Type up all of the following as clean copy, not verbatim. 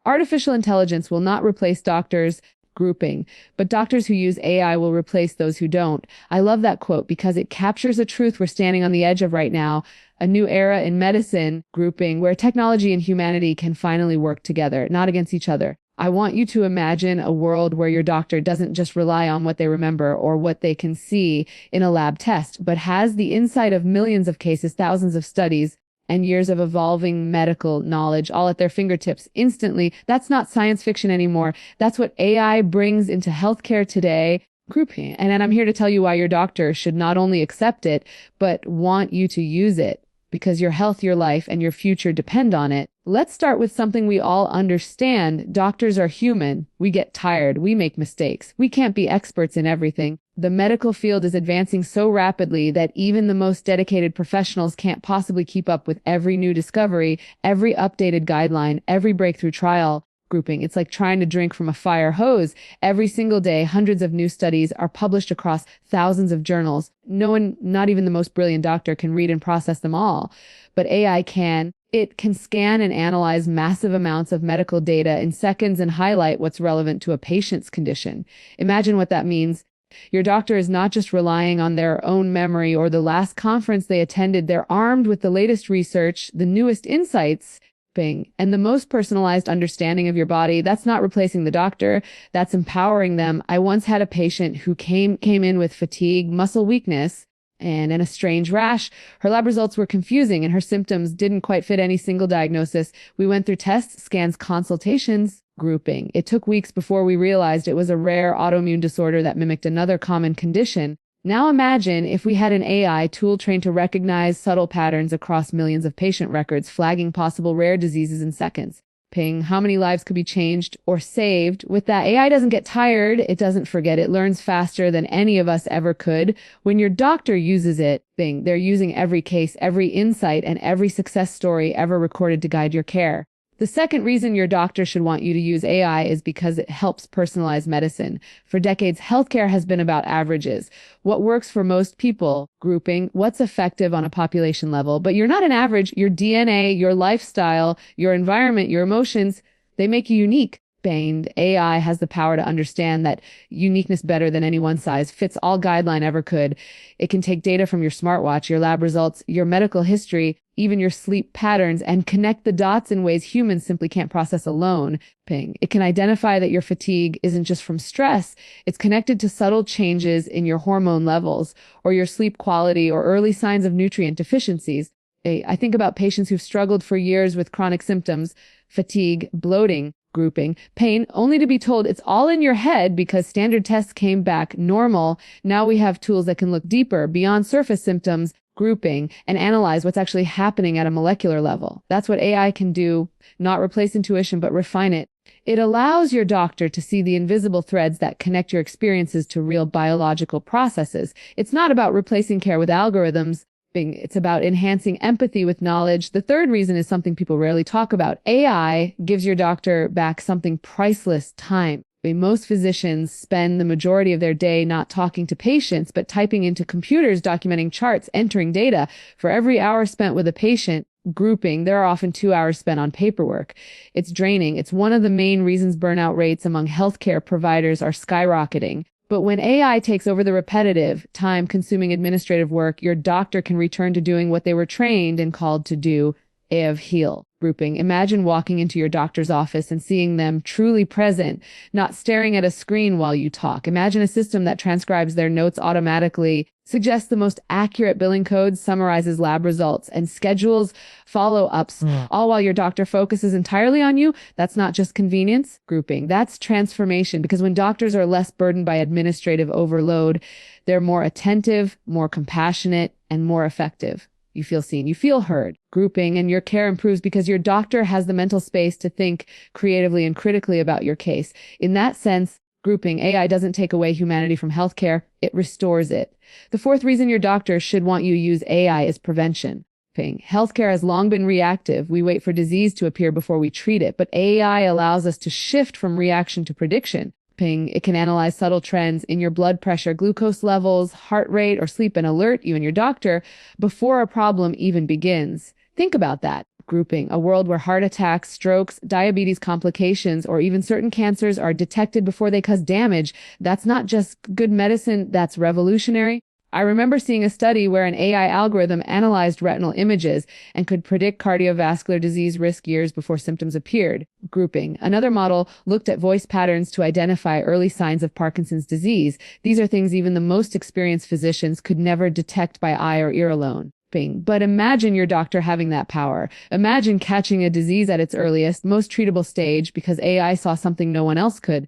Artificial intelligence will not replace doctors grouping, but doctors who use AI will replace those who don't. I love that quote because it captures a truth we're standing on the edge of right now, a new era in medicine grouping where technology and humanity can finally work together, not against each other. I want you to imagine a world where your doctor doesn't just rely on what they remember or what they can see in a lab test, but has the insight of millions of cases, thousands of studies, and years of evolving medical knowledge all at their fingertips instantly. That's not science fiction anymore. That's what AI brings into healthcare today. Grouping. And then I'm here to tell you why your doctor should not only accept it, but want you to use it because your health, your life, and your future depend on it. Let's start with something we all understand. Doctors are human. We get tired. We make mistakes. We can't be experts in everything. The medical field is advancing so rapidly that even the most dedicated professionals can't possibly keep up with every new discovery, every updated guideline, every breakthrough trial. Grouping. It's like trying to drink from a fire hose. Every single day, hundreds of new studies are published across thousands of journals. No one, not even the most brilliant doctor, can read and process them all. But AI can. It can scan and analyze massive amounts of medical data in seconds and highlight what's relevant to a patient's condition. Imagine what that means. Your doctor is not just relying on their own memory or the last conference they attended. They're armed with the latest research, the newest insights, and the most personalized understanding of your body. That's not replacing the doctor. That's empowering them. I once had a patient who came in with fatigue, muscle weakness, and a strange rash. Her lab results were confusing and her symptoms didn't quite fit any single diagnosis. We went through tests, scans, consultations, grouping. It took weeks before we realized it was a rare autoimmune disorder that mimicked another common condition. Now imagine if we had an AI tool trained to recognize subtle patterns across millions of patient records, flagging possible rare diseases in seconds. Ping, how many lives could be changed or saved? With that, AI doesn't get tired. It doesn't forget. It learns faster than any of us ever could. When your doctor uses it, Bing, they're using every case, every insight, and every success story ever recorded to guide your care. The second reason your doctor should want you to use AI is because it helps personalize medicine. For decades, healthcare has been about averages. What works for most people, grouping, what's effective on a population level. But you're not an average. Your DNA, your lifestyle, your environment, your emotions, they make you unique. AI has the power to understand that uniqueness better than any one size fits all guideline ever could. It can take data from your smartwatch, your lab results, your medical history, even your sleep patterns, and connect the dots in ways humans simply can't process alone. It can identify that your fatigue isn't just from stress. It's connected to subtle changes in your hormone levels or your sleep quality or early signs of nutrient deficiencies. I think about patients who've struggled for years with chronic symptoms, fatigue, bloating, grouping, pain, only to be told it's all in your head because standard tests came back normal. Now we have tools that can look deeper, beyond surface symptoms, grouping, and analyze what's actually happening at a molecular level. That's what AI can do, not replace intuition, but refine it. It allows your doctor to see the invisible threads that connect your experiences to real biological processes. It's not about replacing care with algorithms. It's about enhancing empathy with knowledge. The third reason is something people rarely talk about. AI gives your doctor back something priceless: time. Most physicians spend the majority of their day not talking to patients, but typing into computers, documenting charts, entering data. For every hour spent with a patient, grouping, there are often 2 hours spent on paperwork. It's draining. It's one of the main reasons burnout rates among healthcare providers are skyrocketing. But when AI takes over the repetitive, time-consuming administrative work, your doctor can return to doing what they were trained and called to do: heal. Grouping. Imagine walking into your doctor's office and seeing them truly present, not staring at a screen while you talk. Imagine a system that transcribes their notes automatically, suggests the most accurate billing codes, summarizes lab results, and schedules follow-ups, all while your doctor focuses entirely on you. That's not just convenience. Grouping. That's transformation, because when doctors are less burdened by administrative overload, they're more attentive, more compassionate, and more effective. You feel seen, you feel heard. Grouping, and your care improves because your doctor has the mental space to think creatively and critically about your case. In that sense, grouping, AI doesn't take away humanity from healthcare, it restores it. The fourth reason your doctor should want you to use AI is prevention. Healthcare has long been reactive. We wait for disease to appear before we treat it, but AI allows us to shift from reaction to prediction. It can analyze subtle trends in your blood pressure, glucose levels, heart rate, or sleep, and alert you and your doctor before a problem even begins. Think about that. grouping, a world where heart attacks, strokes, diabetes complications, or even certain cancers are detected before they cause damage. That's not just good medicine, that's revolutionary. I remember seeing a study where an AI algorithm analyzed retinal images and could predict cardiovascular disease risk years before symptoms appeared. Grouping. Another model looked at voice patterns to identify early signs of Parkinson's disease. These are things even the most experienced physicians could never detect by eye or ear alone. But imagine your doctor having that power. Imagine catching a disease at its earliest, most treatable stage because AI saw something no one else could.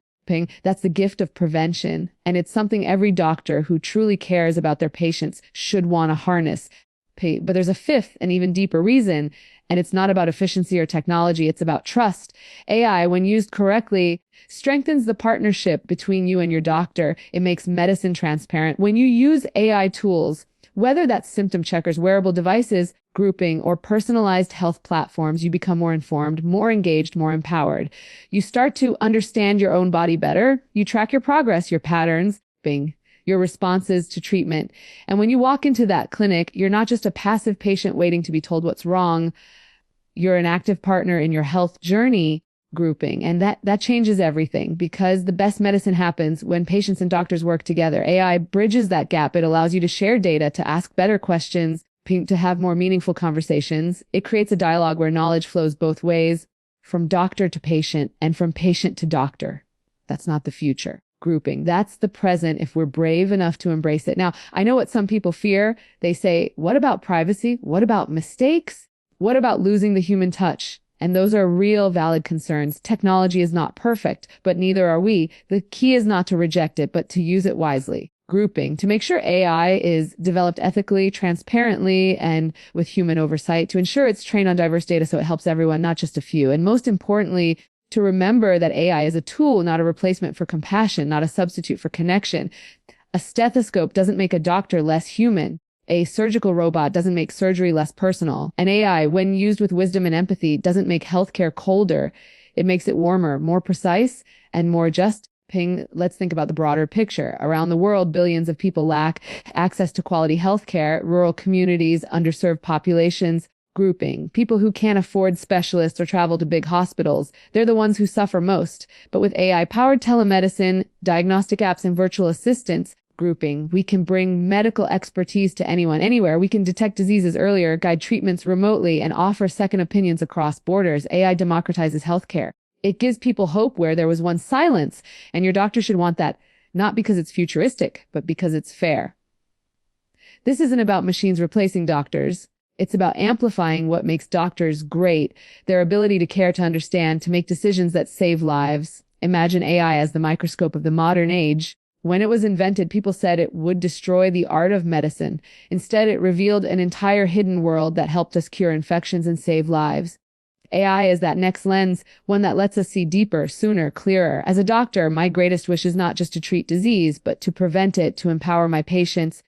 That's the gift of prevention. And it's something every doctor who truly cares about their patients should want to harness. But there's a fifth and even deeper reason, and it's not about efficiency or technology. It's about trust. AI, when used correctly, strengthens the partnership between you and your doctor. It makes medicine transparent. When you use AI tools, whether that's symptom checkers, wearable devices, grouping, or personalized health platforms, you become more informed, more engaged, more empowered. You start to understand your own body better. You track your progress, your patterns, your responses to treatment. And when you walk into that clinic, you're not just a passive patient waiting to be told what's wrong. You're an active partner in your health journey. Grouping. And that changes everything because the best medicine happens when patients and doctors work together. AI bridges that gap. It allows you to share data, to ask better questions, to have more meaningful conversations. It creates a dialogue where knowledge flows both ways, from doctor to patient and from patient to doctor. That's not the future. Grouping. That's the present if we're brave enough to embrace it. Now, I know what some people fear. They say, what about privacy? What about mistakes? What about losing the human touch? And those are real valid concerns. Technology is not perfect, but neither are we. The key is not to reject it, but to use it wisely. Grouping. To make sure AI is developed ethically, transparently, and with human oversight, to ensure it's trained on diverse data so it helps everyone, not just a few. And most importantly, to remember that AI is a tool, not a replacement for compassion, not a substitute for connection. A stethoscope doesn't make a doctor less human. A surgical robot doesn't make surgery less personal. An AI, when used with wisdom and empathy, doesn't make healthcare colder. It makes it warmer, more precise, and more just. Let's think about the broader picture. Around the world, billions of people lack access to quality healthcare, rural communities, underserved populations. Grouping. People who can't afford specialists or travel to big hospitals. They're the ones who suffer most. But with AI-powered telemedicine, diagnostic apps, and virtual assistants, grouping, we can bring medical expertise to anyone, anywhere. We can detect diseases earlier, guide treatments remotely, and offer second opinions across borders. AI democratizes healthcare. It gives people hope where there was once silence, and your doctor should want that, not because it's futuristic, but because it's fair. This isn't about machines replacing doctors. It's about amplifying what makes doctors great, their ability to care, to understand, to make decisions that save lives. Imagine AI as the microscope of the modern age. When it was invented, people said it would destroy the art of medicine. Instead, it revealed an entire hidden world that helped us cure infections and save lives. AI is that next lens, one that lets us see deeper, sooner, clearer. As a doctor, my greatest wish is not just to treat disease, but to prevent it, to empower my patients,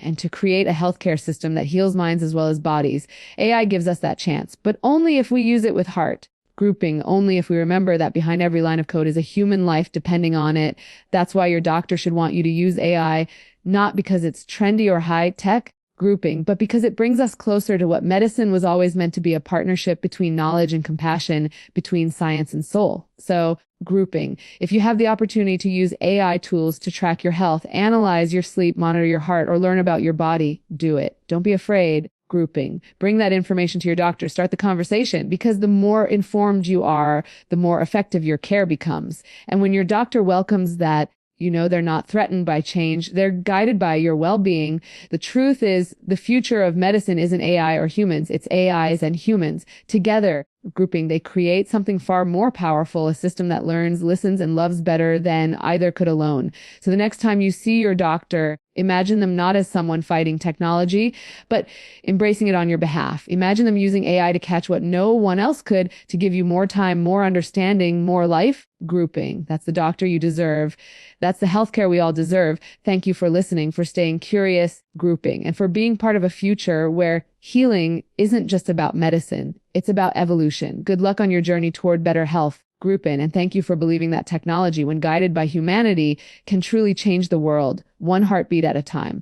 and to create a healthcare system that heals minds as well as bodies. AI gives us that chance, but only if we use it with heart. Grouping, only if we remember that behind every line of code is a human life depending on it. That's why your doctor should want you to use AI, not because it's trendy or high tech. Grouping, but because it brings us closer to what medicine was always meant to be, a partnership between knowledge and compassion, between science and soul. So grouping. If you have the opportunity to use AI tools to track your health, analyze your sleep, monitor your heart, or learn about your body, do it. Don't be afraid. Grouping. Bring that information to your doctor. Start the conversation, because the more informed you are, the more effective your care becomes. And when your doctor welcomes that, they're not threatened by change. They're guided by your well-being. The truth is, the future of medicine isn't AI or humans. It's AIs and humans. Together, grouping, they create something far more powerful, a system that learns, listens, and loves better than either could alone. So the next time you see your doctor, imagine them not as someone fighting technology, but embracing it on your behalf. Imagine them using AI to catch what no one else could, to give you more time, more understanding, more life. Grouping. That's the doctor you deserve. That's the healthcare we all deserve. Thank you for listening, for staying curious. Grouping, and for being part of a future where healing isn't just about medicine. It's about evolution. Good luck on your journey toward better health. Grouping, and thank you for believing that technology, when guided by humanity, can truly change the world, one heartbeat at a time.